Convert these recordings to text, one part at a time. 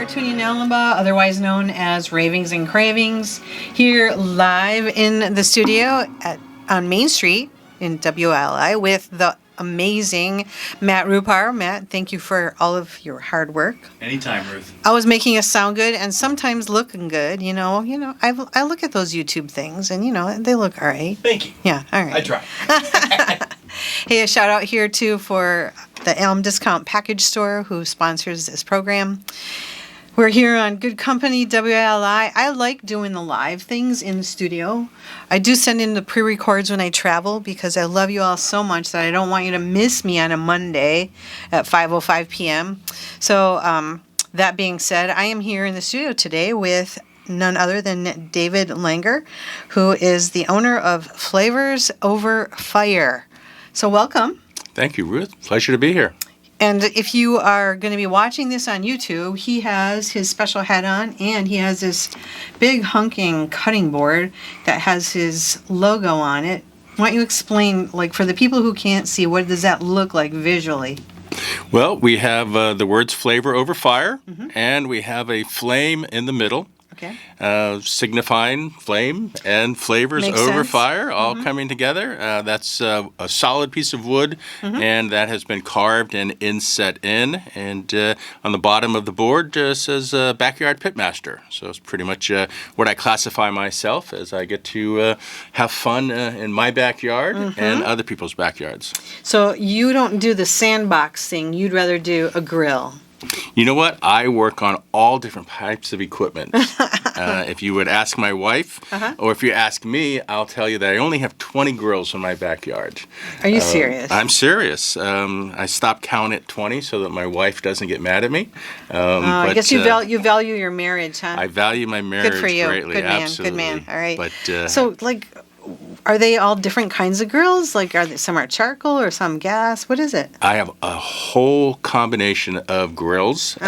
Cartooning Nalamba, otherwise known as Ravings and Cravings, here live in the studio on Main Street in WLI with the amazing Matt Rupar. Matt, thank you for all of your hard work. Anytime, Ruth. Always making us sound good and sometimes looking good. I look at those YouTube things and they look all right. Thank you. Yeah, all right. I try. Hey, a shout out here too for the Elm Discount Package Store who sponsors this program. We're here on Good Company WLI. I like doing the live things in the studio. I do send in the pre-records when I travel because I love you all so much that I don't want you to miss me on a Monday at 5:05 p.m. So that being said, I am here in the studio today with none other than David Langer, who is the owner of Flavors Over Fire. So welcome. Thank you, Ruth. Pleasure to be here. And if you are going to be watching this on YouTube, he has his special hat on, and he has this big hunking cutting board that has his logo on it. Why don't you explain, for the people who can't see, what does that look like visually? Well, we have the words flavor over fire, and we have a flame in the middle. Okay. Signifying flame and flavors Makes over sense. Fire all coming together. That's a solid piece of wood, and that has been carved and inset in. And on the bottom of the board says Backyard Pitmaster. So it's pretty much what I classify myself as. I get to have fun in my backyard and other people's backyards. So you don't do the sandbox thing. You'd rather do a grill. You know what? I work on all different types of equipment. If you would ask my wife, or if you ask me, I'll tell you that I only have 20 grills in my backyard. Are you serious? I'm serious. I stopped count at 20 so that my wife doesn't get mad at me. I guess you value your marriage, huh? I value my marriage Good for you. greatly. Good man. Absolutely. Good man. All right. But so, are they all different kinds of grills? Some are charcoal or some gas? What is it? I have a whole combination of grills.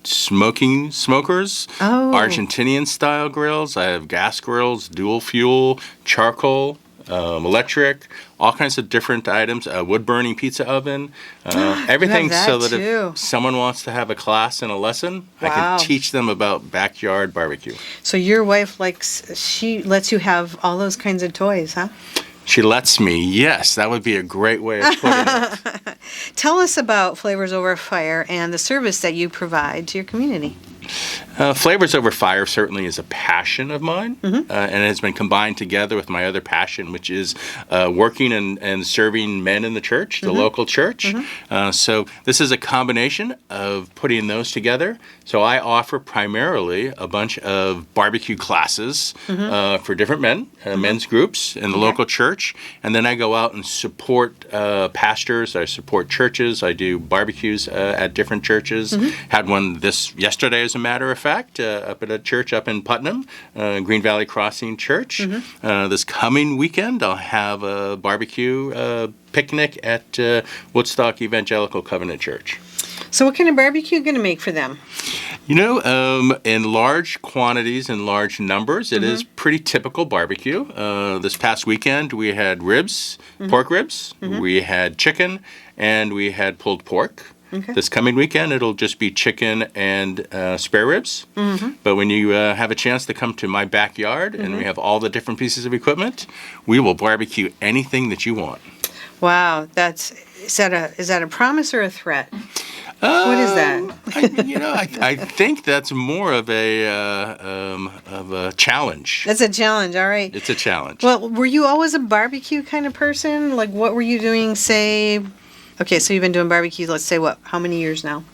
Smokers, Argentinian style grills. I have gas grills, dual fuel, charcoal, electric, all kinds of different items. A wood burning pizza oven, everything that so that too. if someone wants to have a class and a lesson, I Wow. can teach them about backyard barbecue. So your wife she lets you have all those kinds of toys, huh? She lets me. Yes, that would be a great way of putting it. Tell us about Flavors Over Fire and the service that you provide to your community. Flavors Over Fire certainly is a passion of mine, and it has been combined together with my other passion, which is working and serving men in the church, the local church. So this is a combination of putting those together. So I offer primarily a bunch of barbecue classes for different men, men's groups in the local church, and then I go out and support pastors. I support churches. I do barbecues at different churches. Had one yesterday, as a matter of fact, up at a church up in Putnam, Green Valley Crossing Church. This coming weekend, I'll have a barbecue picnic at Woodstock Evangelical Covenant Church. So what kind of barbecue are you going to make for them? In large quantities and large numbers, it is pretty typical barbecue. This past weekend, we had ribs, pork ribs, we had chicken, and we had pulled pork. Okay. This coming weekend, it'll just be chicken and spare ribs. But when you have a chance to come to my backyard and we have all the different pieces of equipment, we will barbecue anything that you want. Wow, is that a promise or a threat? What is that? I think that's more of a challenge. That's a challenge, all right. It's a challenge. Well, were you always a barbecue kind of person? What were you doing, say... Okay, so you've been doing barbecue, let's say, how many years now?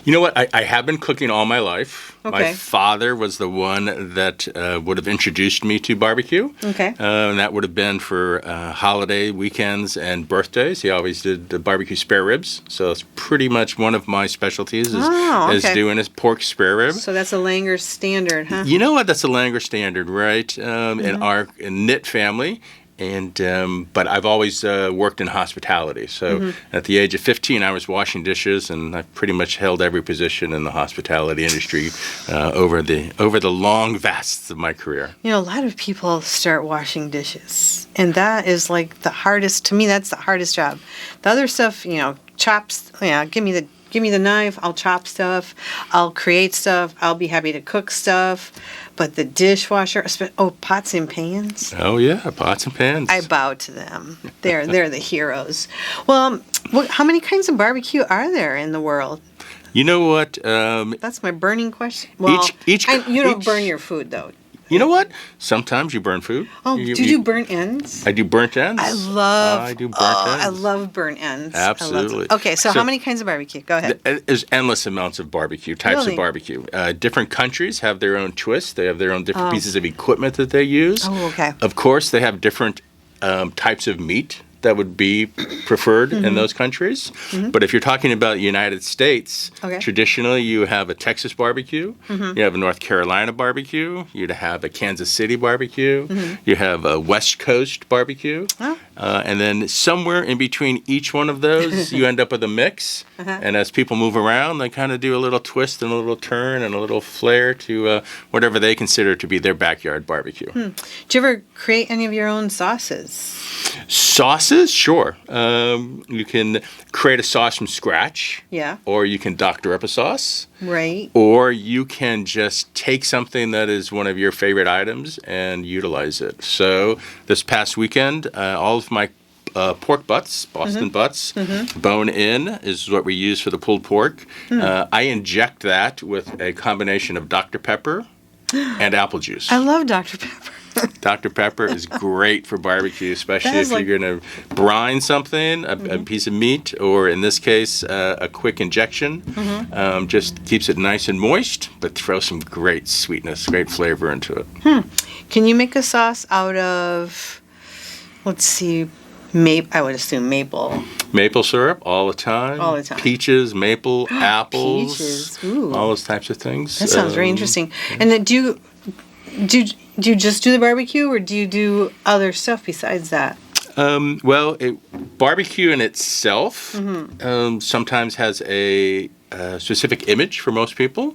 You know what? I have been cooking all my life. Okay. My father was the one that would have introduced me to barbecue. Okay. And that would have been for holiday weekends and birthdays. He always did the barbecue spare ribs. So it's pretty much one of my specialties is doing his pork spare rib. So that's a Langer standard, huh? You know what? That's a Langer standard, right? In our knit family. But I've always worked in hospitality. So at the age of 15, I was washing dishes, and I've pretty much held every position in the hospitality industry over the long vasts of my career. A lot of people start washing dishes, and that is the hardest. To me, that's the hardest job. The other stuff, chops. Give me the give me the knife. I'll chop stuff. I'll create stuff. I'll be happy to cook stuff. But the dishwasher, pots and pans. Oh yeah, pots and pans. I bow to them. They're the heroes. Well, how many kinds of barbecue are there in the world? You know what? That's my burning question. Well, you don't burn your food though. You know what? Sometimes you burn food. Oh, do you do burnt ends? I do burnt ends. I do burnt ends. I love burnt ends. Absolutely. Okay, so how many kinds of barbecue? Go ahead. There's endless amounts of barbecue, types of barbecue. Different countries have their own twists. They have their own different pieces of equipment that they use. Oh, okay. Of course, they have different types of meat that would be preferred in those countries. But if you're talking about the United States, traditionally you have a Texas barbecue, you have a North Carolina barbecue, you'd have a Kansas City barbecue, you have a West Coast barbecue, and then somewhere in between each one of those, you end up with a mix. And as people move around, they kind of do a little twist and a little turn and a little flair to whatever they consider to be their backyard barbecue. Do you ever create any of your own sauces? Sauces? Sure. You can create a sauce from scratch. Yeah. Or you can doctor up a sauce. Right. Or you can just take something that is one of your favorite items and utilize it. So this past weekend, all of my pork butts, Boston butts, bone in is what we use for the pulled pork. I inject that with a combination of Dr. Pepper and apple juice. I love Dr. Pepper. Dr. Pepper is great for barbecue, especially if you're going to brine something, a piece of meat, or in this case, a quick injection. Just keeps it nice and moist, but throws some great sweetness, great flavor into it. Can you make a sauce out of, let's see, I would assume maple. Maple syrup all the time. All the time. Peaches, maple, apples. Peaches. Ooh. All those types of things. That sounds very interesting. And then do you just do the barbecue, or do you do other stuff besides that? Barbecue in itself sometimes has a specific image for most people,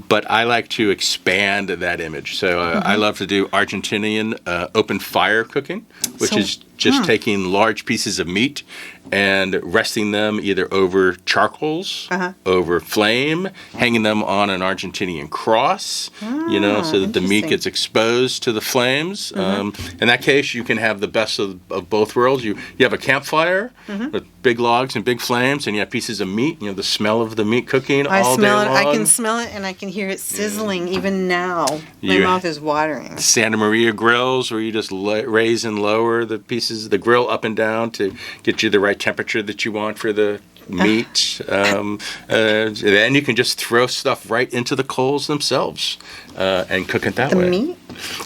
but I like to expand that image. So I love to do Argentinian open fire cooking, which is just taking large pieces of meat and resting them either over charcoals, over flame, hanging them on an Argentinian cross, so that the meat gets exposed to the flames. In that case, you can have the best of both worlds. You have a campfire with big logs and big flames, and you have pieces of meat. The smell of the meat cooking all day long. I can smell it, and I can hear it sizzling even now. My mouth is watering. Santa Maria grills, where you just raise and lower the pieces, the grill up and down to get you the right temperature that you want for the meat. Then you can just throw stuff right into the coals themselves and cook it that way. The meat?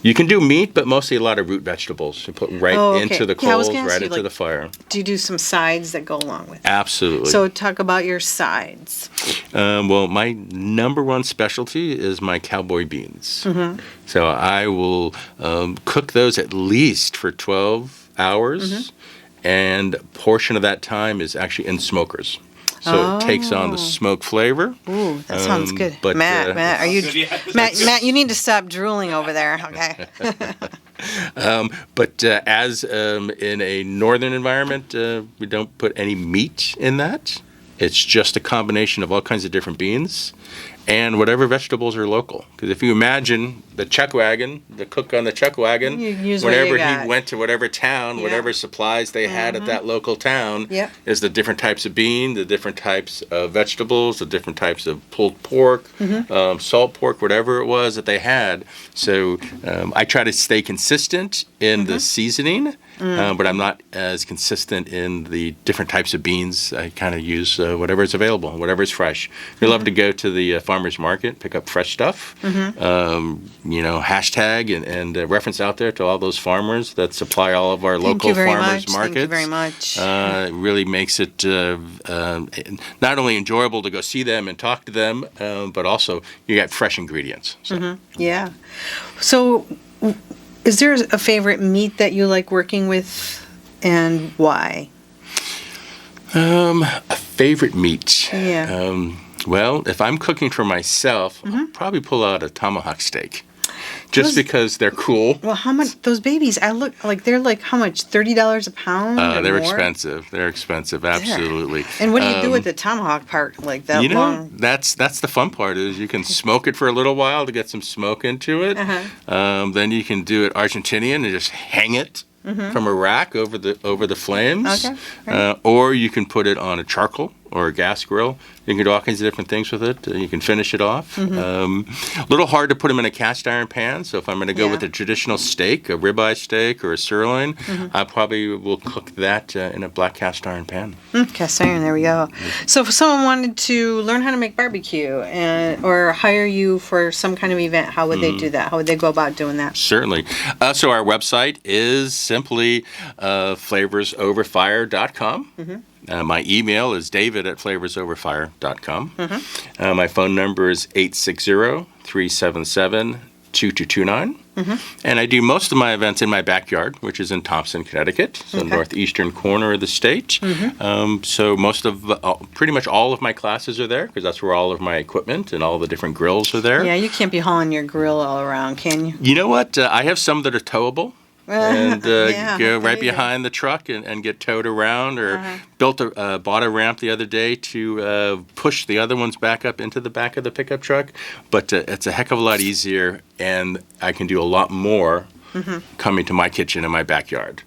You can do meat, but mostly a lot of root vegetables. You put right into the coals, right into the fire. Do you do some sides that go along with it? Absolutely. So talk about your sides. My number one specialty is my cowboy beans. So I will cook those at least for 12 hours, and a portion of that time is actually in smokers. So it takes on the smoke flavor. Ooh, that sounds good. But, Matt, Matt, you need to stop drooling over there, okay? But as in a northern environment, we don't put any meat in that. It's just a combination of all kinds of different beans and whatever vegetables are local. Because if you imagine the chuck wagon, the cook on the chuck wagon, whenever he went to whatever town, whatever supplies they had at that local town, is the different types of bean, the different types of vegetables, the different types of pulled pork, salt pork, whatever it was that they had. So I try to stay consistent in the seasoning, but I'm not as consistent in the different types of beans. I kind of use whatever is available, whatever is fresh. We love to go to the farmer's market, pick up fresh stuff, hashtag and reference out there to all those farmers that supply all of our local farmers markets. Thank you very much. It really makes it not only enjoyable to go see them and talk to them, but also you get fresh ingredients. So. Yeah. So is there a favorite meat that you like working with, and why? A favorite meat? Yeah. Well, if I'm cooking for myself, I'll probably pull out a tomahawk steak. just because they're cool. Well, how much those babies? I look like they're like how much? $30 a pound? Or They're more? expensive. They're expensive, absolutely. And what do you do with the tomahawk part like that? That's the fun part is you can smoke it for a little while to get some smoke into it. Then you can do it Argentinian and just hang it from a rack over the flames. Okay. Right. Or you can put it on a charcoal or a gas grill. You can do all kinds of different things with it. You can finish it off. A little hard to put them in a cast iron pan. So if I'm going to go with a traditional steak, a ribeye steak or a sirloin, I probably will cook that in a black cast iron pan. Cast iron, there we go. So if someone wanted to learn how to make barbecue or hire you for some kind of event, how would they do that? How would they go about doing that? Certainly. So our website is simply flavorsoverfire.com. My email is david@flavorsoverfire.com. My phone number is 860-377-2229. And I do most of my events in my backyard, which is in Thompson, Connecticut, so northeastern corner of the state. So pretty much all of my classes are there because that's where all of my equipment and all the different grills are there. Yeah, you can't be hauling your grill all around, can you? You know what? I have some that are towable. And go right you go. behind the truck and get towed around, or bought a ramp the other day to push the other ones back up into the back of the pickup truck. But it's a heck of a lot easier, and I can do a lot more coming to my kitchen in my backyard.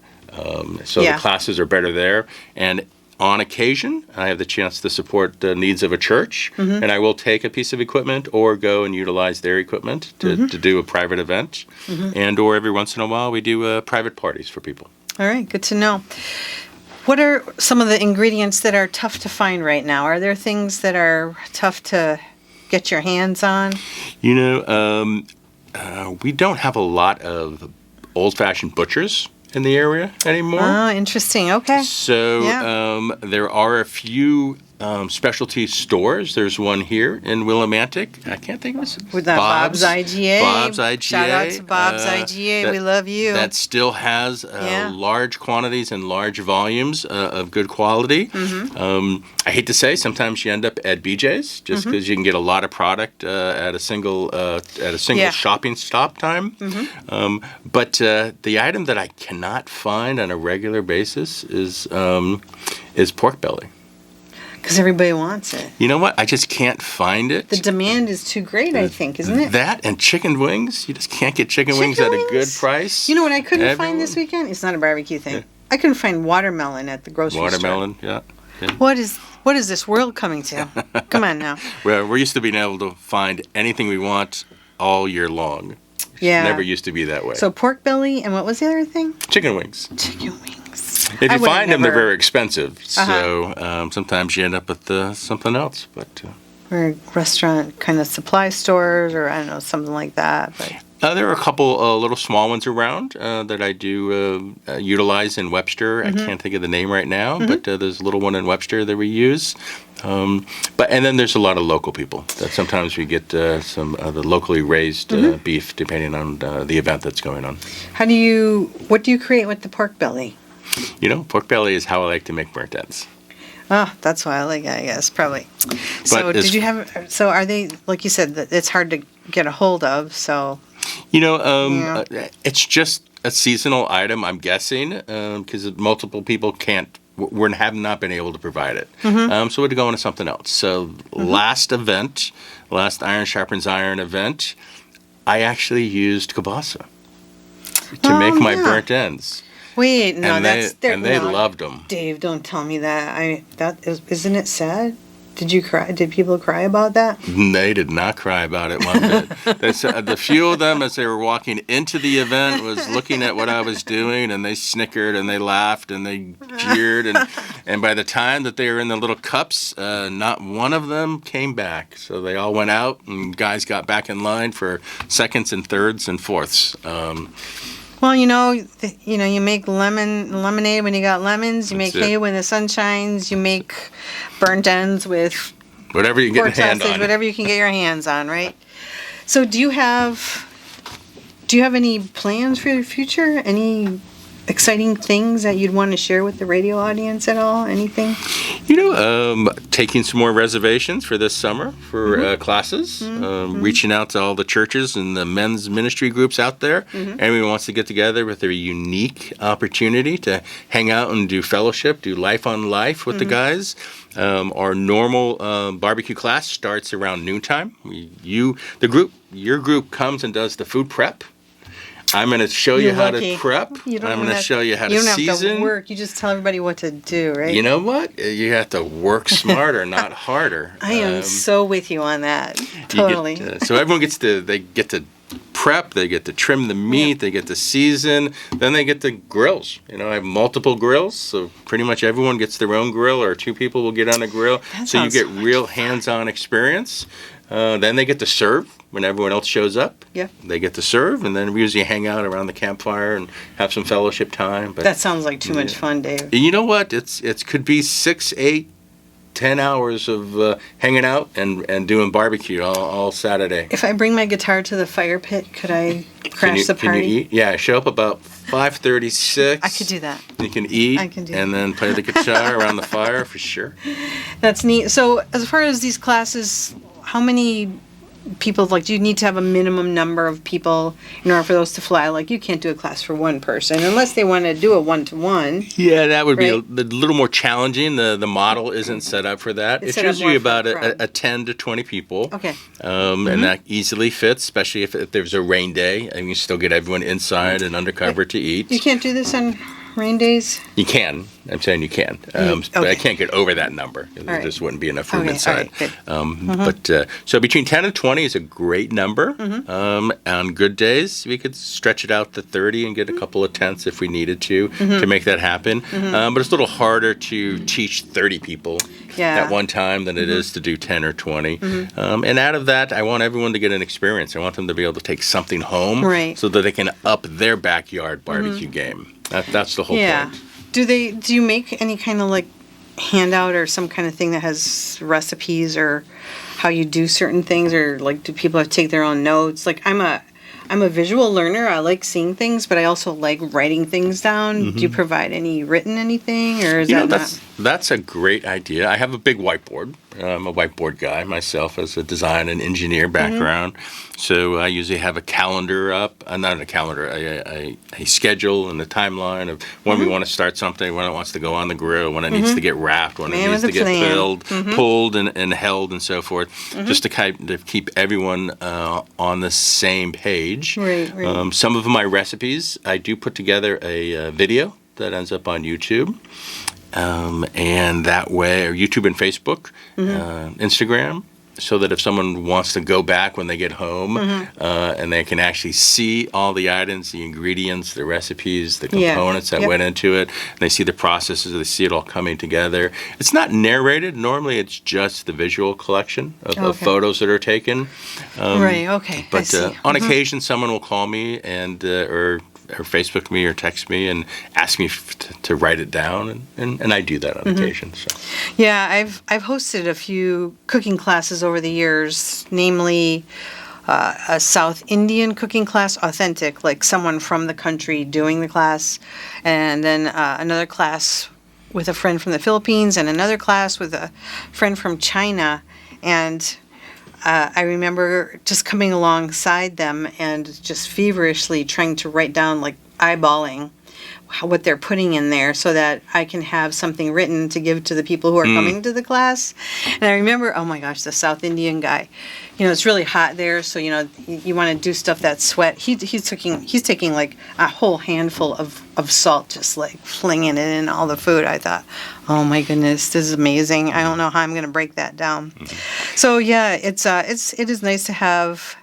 So the classes are better there, and on occasion, I have the chance to support the needs of a church, and I will take a piece of equipment or go and utilize their equipment to do a private event, and or every once in a while we do private parties for people. All right, good to know. What are some of the ingredients that are tough to find right now? Are there things that are tough to get your hands on? You know, we don't have a lot of old-fashioned butchers in the area anymore. Oh, interesting. Okay. So there are a few specialty stores. There's one here in Willimantic. I can't think of it. With that Bob's IGA. Bob's IGA. Shout out to Bob's IGA. We love you. That still has large quantities and large volumes of good quality. I hate to say, sometimes you end up at BJ's just because you can get a lot of product at a single shopping stop time. But the item that I cannot find on a regular basis is pork belly. Because everybody wants it. You know what? I just can't find it. The demand is too great, I think, isn't it? That and chicken wings. You just can't get chicken wings at a good price. You know what I couldn't find this weekend? It's not a barbecue thing. I couldn't find watermelon at the grocery store. Watermelon, yeah. What is this world coming to? Come on now. Well, we're used to being able to find anything we want all year long. Yeah. Never used to be that way. So pork belly, and what was the other thing? Chicken wings. Chicken wings. If you find them, they're very expensive. So sometimes you end up with something else. But or restaurant kind of supply stores, or I don't know, something like that. But there are a couple little small ones around that I do utilize in Webster. I can't think of the name right now, but there's a little one in Webster that we use. And then there's a lot of local people that sometimes we get some of the locally raised beef, depending on the event that's going on. What do you create with the pork belly? You know, pork belly is how I like to make burnt ends. Oh, that's why I like it, I guess, probably. So are they, like you said, that it's hard to get a hold of, so. You know, it's just a seasonal item, I'm guessing, because multiple people have not been able to provide it. So we'd go into something else. So last Iron Sharpens Iron event, I actually used kielbasa to make my burnt ends. Wait, no, they loved them. Dave, don't tell me that. Isn't it sad? Did you cry? Did people cry about that? They did not cry about it one bit. The few of them, as they were walking into the event, was looking at what I was doing, and they snickered and they laughed and they jeered, and by the time that they were in the little cups, not one of them came back. So they all went out, and guys got back in line for seconds and thirds and fourths. Well, you make lemonade when you got lemons. You make hay when the sun shines. You make burnt ends with whatever you get your hand on. Whatever you can get your hands on, right? So, do you have any plans for the future? Any exciting things that you'd want to share with the radio audience at all? Anything? Taking some more reservations for this summer for classes, reaching out to all the churches and the men's ministry groups out there. Everyone wants to get together with a unique opportunity to hang out and do fellowship, do life on life with the guys. Our normal barbecue class starts around noontime. Your group comes and does the food prep. I'm going to show you how to prep. I'm going to show you how to season. You don't have to work. You just tell everybody what to do, right? You know what? You have to work smarter, not harder. I am so with you on that. Totally. So everyone gets to prep. They get to trim the meat. They get to season. Then they get to grills. I have multiple grills, so pretty much everyone gets their own grill, or two people will get on a grill. So you get real hands-on experience. Then they get to serve when everyone else shows up. Yeah. They get to serve, and then we usually hang out around the campfire and have some fellowship time. But that sounds like too much fun, Dave. You know what? It could be 6, 8, 10 hours of hanging out and doing barbecue all Saturday. If I bring my guitar to the fire pit, could I crash the party? Can you eat? Yeah, show up about 5:36. I could do that. You can eat I can do and then play the guitar around the fire for sure. That's neat. So as far as these classes, how many people, do you need to have a minimum number of people in order for those to fly? You can't do a class for one person unless they want to do a one-to-one. Yeah, that would be a little more challenging. The model isn't set up for that. It's usually about a 10 to 20 people. Okay. And that easily fits, especially if there's a rain day and you still get everyone inside and under cover to eat. You can't do this on rain days? You can. I'm saying you can. But I can't get over that number. There just wouldn't be enough room inside. But so between 10 and 20 is a great number. On good days, we could stretch it out to 30 and get a couple of tents if we needed to make that happen. But it's a little harder to teach 30 people at one time than it is to do 10 or 20. And out of that, I want everyone to get an experience. I want them to be able to take something home so that they can up their backyard barbecue game. That's the whole point. Do you make any kind of handout or some kind of thing that has recipes or how you do certain things, or do people have to take their own notes? I'm a visual learner. I like seeing things, but I also like writing things down. Do you provide any written anything, or is that not? That's a great idea. I have a big whiteboard. I'm a whiteboard guy myself as a design and engineer background. So I usually have a calendar up, not a calendar, a schedule and a timeline of when we want to start something, when it wants to go on the grill, when it needs to get wrapped, when it needs to get pulled and held and so forth, just to kind of keep everyone on the same page. Right. Some of my recipes, I do put together a video that ends up on YouTube. And that way, or YouTube and Facebook, Instagram, so that if someone wants to go back when they get home and they can actually see all the items, the ingredients, the recipes, the components that went into it, and they see the processes, they see it all coming together. It's not narrated. Normally, it's just the visual collection of photos that are taken. But on occasion, someone will call me and or Facebook me or text me and ask me to write it down, and I do that on occasion. So. Yeah, I've hosted a few cooking classes over the years, namely a South Indian cooking class, authentic, someone from the country doing the class, and then another class with a friend from the Philippines, and another class with a friend from China, and I remember just coming alongside them and just feverishly trying to write down, eyeballing what they're putting in there so that I can have something written to give to the people who are coming to the class. And I remember, oh my gosh, the South Indian guy, it's really hot there, so you want to do stuff that's sweat. He's taking a whole handful of salt, just flinging it in all the food. I thought, oh my goodness, this is amazing. I don't know how I'm going to break that down. So yeah, it is nice to have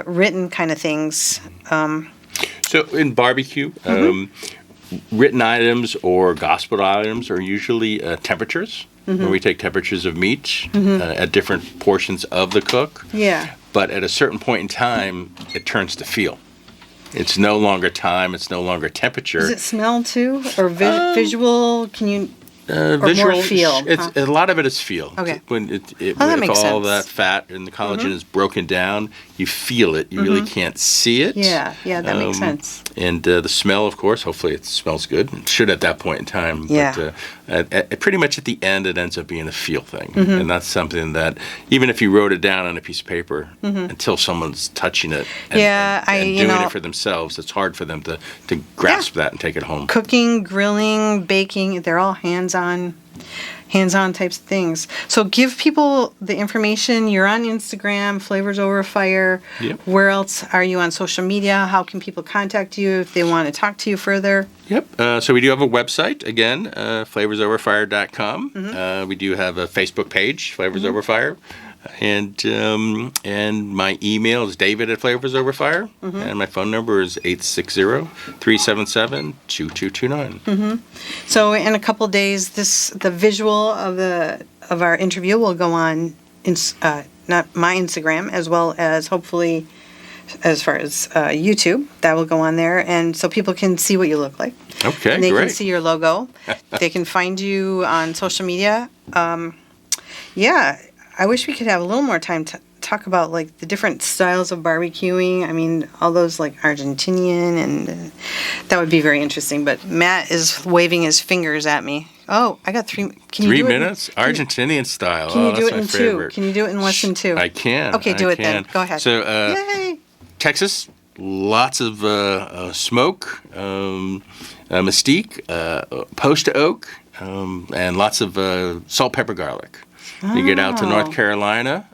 written kind of things. So in barbecue, written items or gospel items are usually temperatures, where we take temperatures of meat at different portions of the cook. Yeah. But at a certain point in time, it turns to feel. It's no longer time. It's no longer temperature. Does it smell too, or visual? Can you? visual. more feel, It's huh? a lot of it is feel. Okay. When that with makes all sense. that fat and the collagen is broken down, you feel it. You really can't see it. Yeah, that makes sense. And the smell, of course. Hopefully, it smells good. It should at that point in time. Yeah. But pretty much at the end, it ends up being a feel thing, and that's something that even if you wrote it down on a piece of paper, until someone's touching it and doing it for themselves, it's hard for them to grasp that and take it home. Cooking, grilling, baking, they're all hands-on types of things. So give people the information. You're on Instagram, Flavors Over Fire. Yep. Where else are you on social media? How can people contact you if they want to talk to you further? Yep. So we do have a website, again, flavorsoverfire.com. We do have a Facebook page, Flavors Over Fire. And my email is david@flavorsoverfire. And my phone number is 860-377-2229. So in a couple of days, the visual of our interview will go on, not my Instagram, as well as hopefully as far as YouTube. That will go on there, and so people can see what you look like. Okay, and they great. can see your logo. They can find you on social media. Yeah, I wish we could have a little more time to talk about like the different styles of barbecuing. I mean, all those like Argentinian, and that would be very interesting. But Matt is waving his fingers at me. Oh, I got 3. Can you 3 do it minutes? Argentinian style. Can you do that's it in my 2? favorite. Can you do it in less than 2? I can. Okay, do it then. Go ahead. So, Yay! Texas, lots of smoke, mesquite, post oak, and lots of salt, pepper, garlic. You get out to North Carolina,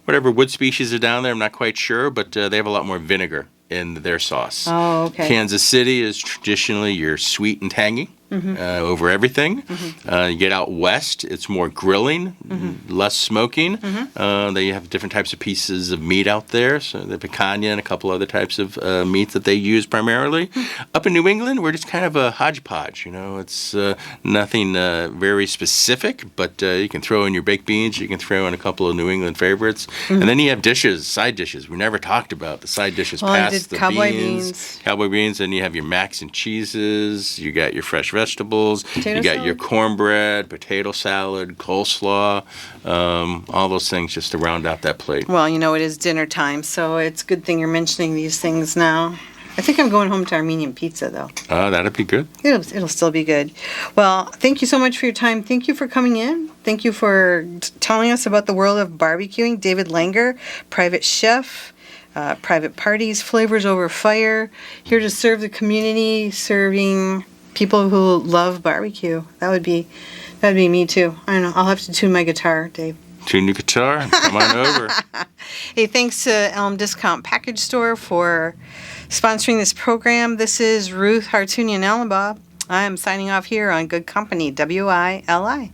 whatever wood species are down there, I'm not quite sure, but they have a lot more vinegar in their sauce. Oh, okay. Kansas City is traditionally your sweet and tangy. Over everything. You get out west, it's more grilling, less smoking. They have different types of pieces of meat out there, so the picanha and a couple other types of meat that they use primarily. Up in New England, we're just kind of a hodgepodge. It's nothing very specific, but you can throw in your baked beans, you can throw in a couple of New England favorites, and then you have side dishes. We never talked about the side dishes past the cowboy cowboy beans, and you have your macs and cheeses, you got your fresh vegetables, Potato you got salad. your cornbread, potato salad, coleslaw, all those things just to round out that plate. Well, it is dinner time, so it's a good thing you're mentioning these things now. I think I'm going home to Armenian pizza, though. That'd be good. It'll still be good. Well, thank you so much for your time. Thank you for coming in. Thank you for telling us about the world of barbecuing. David Langer, private chef, private parties, Flavors Over Fire, here to serve the community, serving people who love barbecue. That'd be me too. I don't know. I'll have to tune my guitar, Dave. Tune your guitar and come on over. Hey, thanks to Elm Discount Package Store for sponsoring this program. This is Ruth Hartunian Ellenbaugh. I'm signing off here on Good Company, WILI.